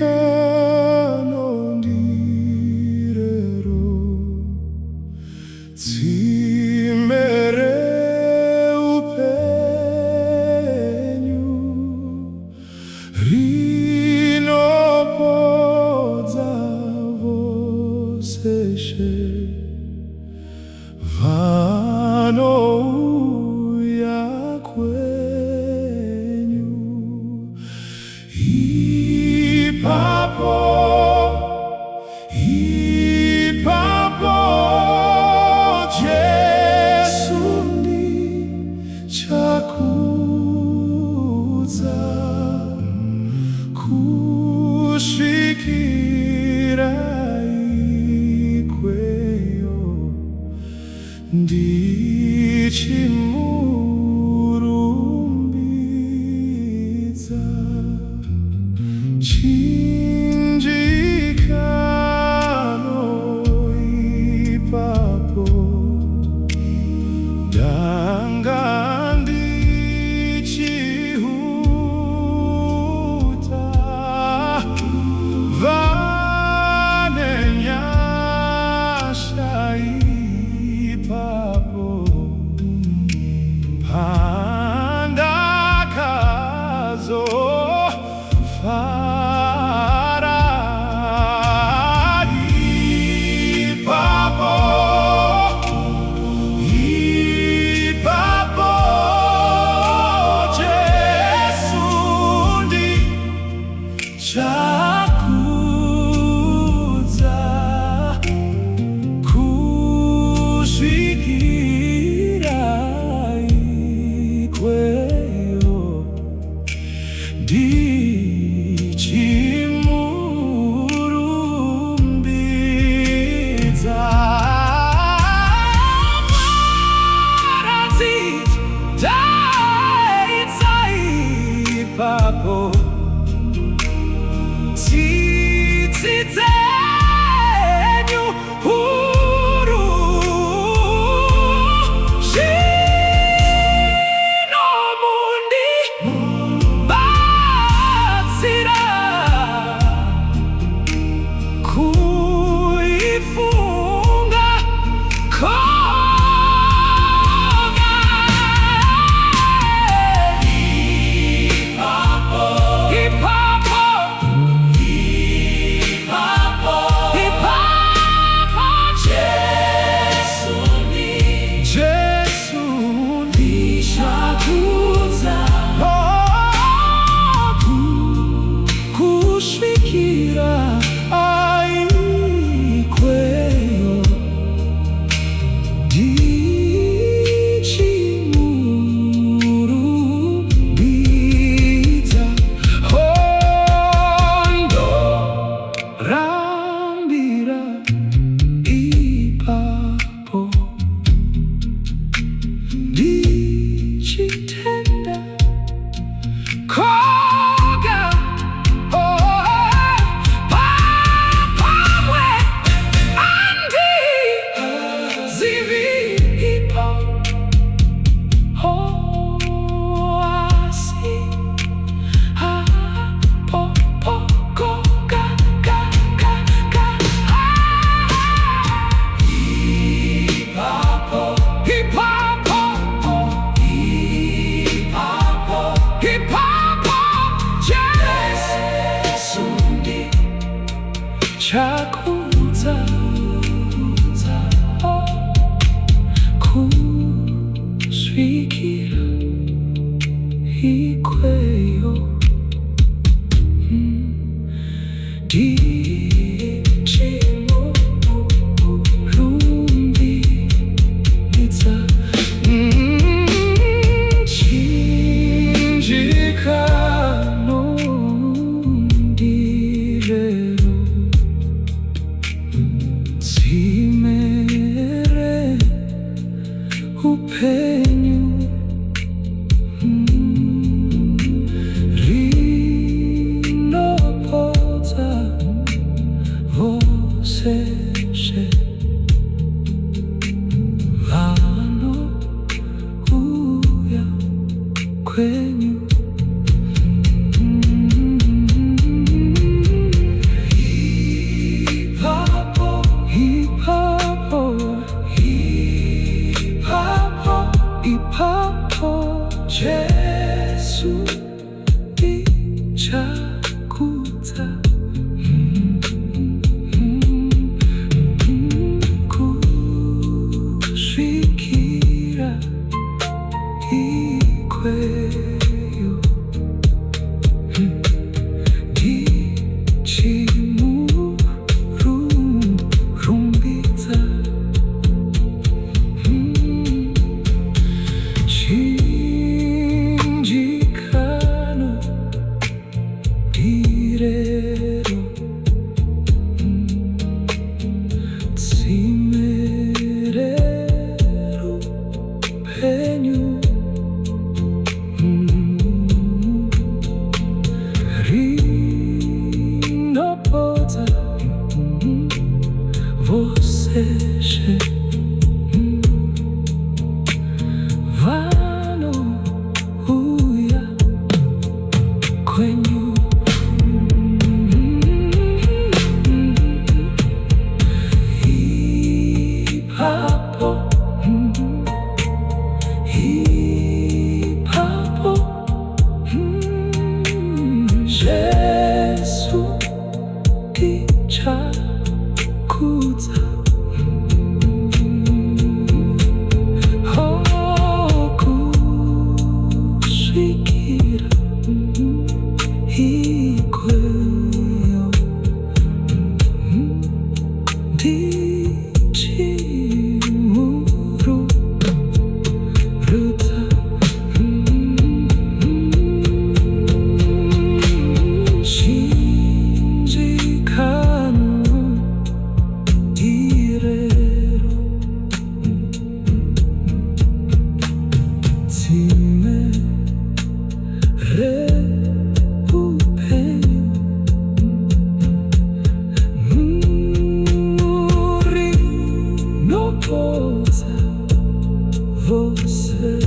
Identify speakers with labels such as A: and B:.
A: Chinjikano Ndirero Timere upenyu Rinopodza voseshe vanouya kwenyu Ipapo Jesu ndichakuza kusvikira ikweyo ndichimurumbidza Chinjikano ipapo ndanga ndichihuta vane nyasha ipapo pandakazofara Ipapo Jesu ndichakuza kusvikira ikweyo ndichimurumbidza Ipapo tsitsi dzenyu huru zvinomundibatsira kuifunga kusvikira ikweyo ndichimurumbidza ndorambira ipapo ndichitenda koga pamwe andizivi asi Ipapo Jesu ndichakuza kusvikira ikweyo ndichimurumbidza Chinjikano Ndirero Timere upenyu Rinopodza voseshe vanouya kwenyu ipapo Yesu ichakuta kushikira ikweyo ndichimurumbidza Chinjikano Ndirero Tsimerero penyu Rinopota voceshe Vano uya kwenyu Ipapo Ipapo Yesu ichakuta kushikira ikweyo ndichimurumbidza Chinjikano Ndirero Tsimerero penyu Rinopota você